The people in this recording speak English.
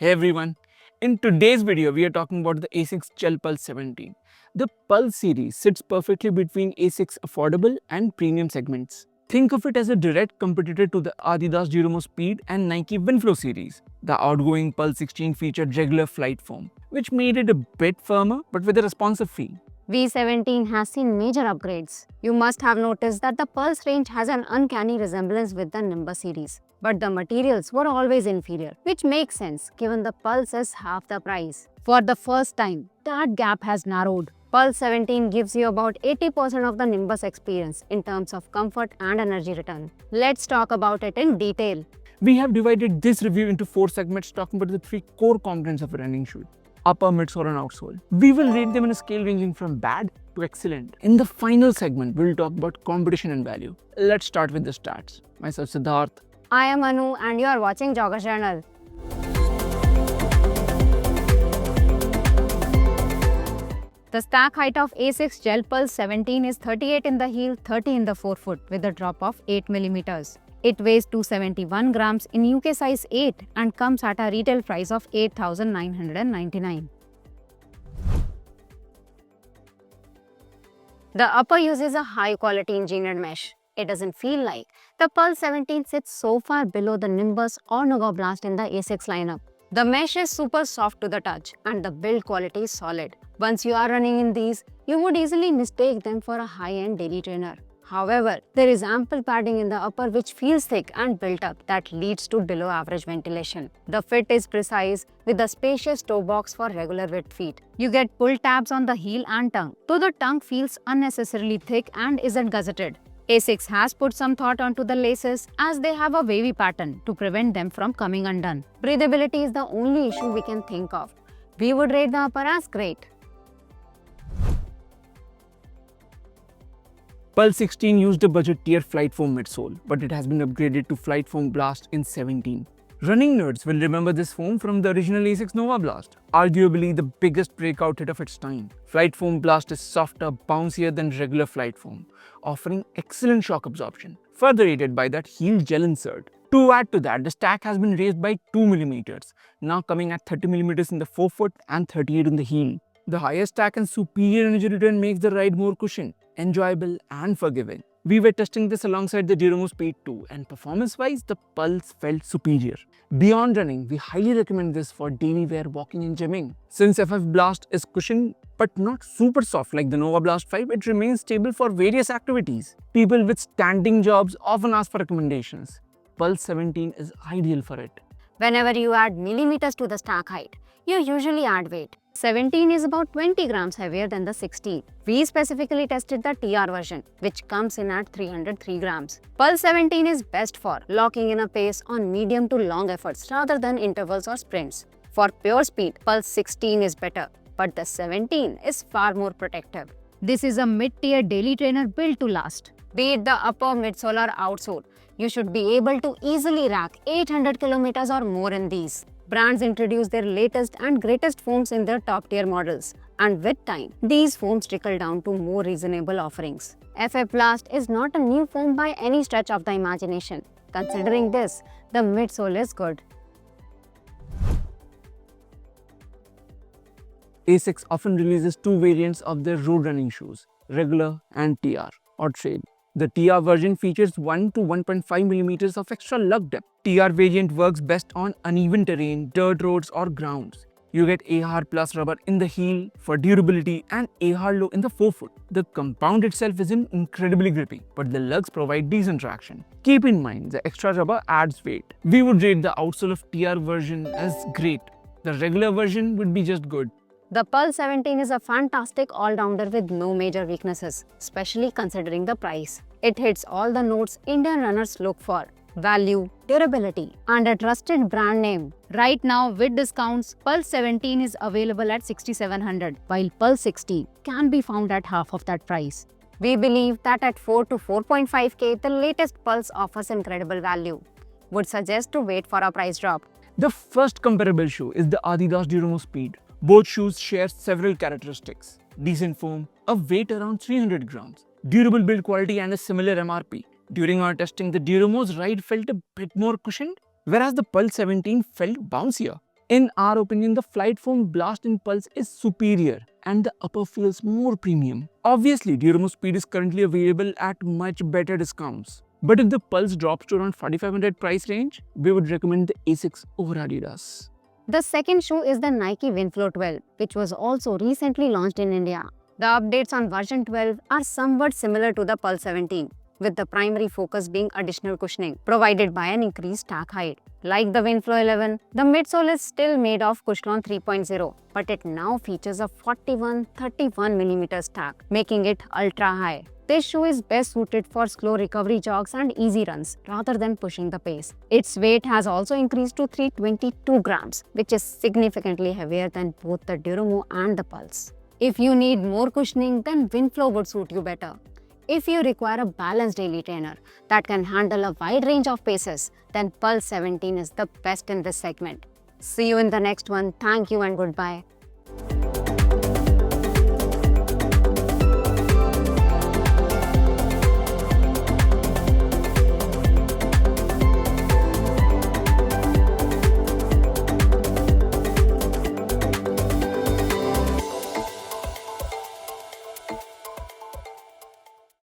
Hey everyone, in today's video we are talking about the Asics Gel Pulse 17. The Pulse series sits perfectly between Asics affordable and premium segments. Think of it as a direct competitor to the Adidas Duramo Speed and Nike Winflow series. The outgoing Pulse 16 featured regular flight foam, which made it a bit firmer but with a responsive feel. V17 has seen major upgrades. You must have noticed that the Pulse range has an uncanny resemblance with the Nimbus series. But the materials were always inferior, which makes sense given the Pulse is half the price. For the first time, that gap has narrowed. Pulse 17 gives you about 80% of the Nimbus experience in terms of comfort and energy return. Let's talk about it in detail. We have divided this review into 4 segments talking about the 3 core components of a running shoe: upper, midsole and outsole. We will rate them in a scale ranging from bad to excellent. In the final segment, we'll talk about competition and value. Let's start with the stats. Myself Siddharth. I am Anu and you are watching Jogger Journal. The stack height of Asics Gel Pulse 17 is 38 in the heel, 30 in the forefoot with a drop of 8 mm. It weighs 271 grams in UK size 8 and comes at a retail price of 8,999. The upper uses a high-quality engineered mesh. It doesn't feel like the Pulse 17 sits so far below the Nimbus or Nougat Blast in the Asics lineup. The mesh is super soft to the touch and the build quality is solid. Once you are running in these, you would easily mistake them for a high-end daily trainer. However, there is ample padding in the upper which feels thick and built up that leads to below average ventilation. The fit is precise with a spacious toe box for regular width feet. You get pull tabs on the heel and tongue, though the tongue feels unnecessarily thick and isn't gusseted. Asics has put some thought onto the laces as they have a wavy pattern to prevent them from coming undone. Breathability is the only issue we can think of. We would rate the upper as great. Pulse 16 used a budget tier flight foam midsole, but it has been upgraded to flight foam blast in 17. Running nerds will remember this foam from the original Asics Nova Blast, arguably the biggest breakout hit of its time. Flight foam blast is softer, bouncier than regular flight foam, offering excellent shock absorption, further aided by that heel gel insert. To add to that, the stack has been raised by 2 mm, now coming at 30 mm in the forefoot and 38 in the heel. The higher stack and superior energy return makes the ride more cushioned, enjoyable and forgiving. We were testing this alongside the Duramo Speed 2 and performance-wise, the Pulse felt superior. Beyond running, we highly recommend this for daily wear, walking and gymming. Since FF Blast is cushioned but not super soft like the Nova Blast 5, it remains stable for various activities. People with standing jobs often ask for recommendations. Pulse 17 is ideal for it. Whenever you add millimeters to the stack height, you usually add weight. 17 is about 20 grams heavier than the 16. We specifically tested the TR version, which comes in at 303 grams. Pulse 17 is best for locking in a pace on medium to long efforts rather than intervals or sprints. For pure speed, Pulse 16 is better, but the 17 is far more protective. This is a mid-tier daily trainer built to last. Be it the upper, midsole or outsole, you should be able to easily rack 800 kilometers or more in these. Brands introduce their latest and greatest foams in their top-tier models, and with time, these foams trickle down to more reasonable offerings. FF Blast is not a new foam by any stretch of the imagination. Considering this, the midsole is good. Asics often releases 2 variants of their road running shoes, regular and TR or trail. The TR version features 1 to 1.5 mm of extra lug depth. TR variant works best on uneven terrain, dirt roads or grounds. You get AR plus rubber in the heel for durability and AR low in the forefoot. The compound itself isn't incredibly grippy, but the lugs provide decent traction. Keep in mind, the extra rubber adds weight. We would rate the outsole of TR version as great. The regular version would be just good. The Pulse 17 is a fantastic all-rounder with no major weaknesses, especially considering the price. It hits all the notes Indian runners look for: value, durability, and a trusted brand name. Right now, with discounts, Pulse 17 is available at 6,700, while Pulse 16 can be found at half of that price. We believe that at 4 to 4.5K, the latest Pulse offers incredible value. Would suggest to wait for a price drop. The first comparable shoe is the Adidas Duramo Speed. Both shoes share several characteristics: decent foam, a weight around 300 grams, durable build quality and a similar MRP. During our testing, the Duramo's ride felt a bit more cushioned, whereas the Pulse 17 felt bouncier. In our opinion, the Flight Foam Blast in Pulse is superior and the upper feels more premium. Obviously, Duramo Speed is currently available at much better discounts. But if the Pulse drops to around 4500 price range, we would recommend the Asics over Adidas. The second shoe is the Nike Winflow 12, which was also recently launched in India. The updates on version 12 are somewhat similar to the Pulse 17, with the primary focus being additional cushioning provided by an increased stack height. Like the Winflow 11, the midsole is still made of Cushlon 3.0, but it now features a 41-31mm stack, making it ultra high. This shoe is best suited for slow recovery jogs and easy runs rather than pushing the pace. Its weight has also increased to 322 grams, which is significantly heavier than both the Duramo and the Pulse. If you need more cushioning, then Winflow would suit you better. If you require a balanced daily trainer that can handle a wide range of paces, then Pulse 17 is the best in this segment. See you in the next one. Thank you and goodbye.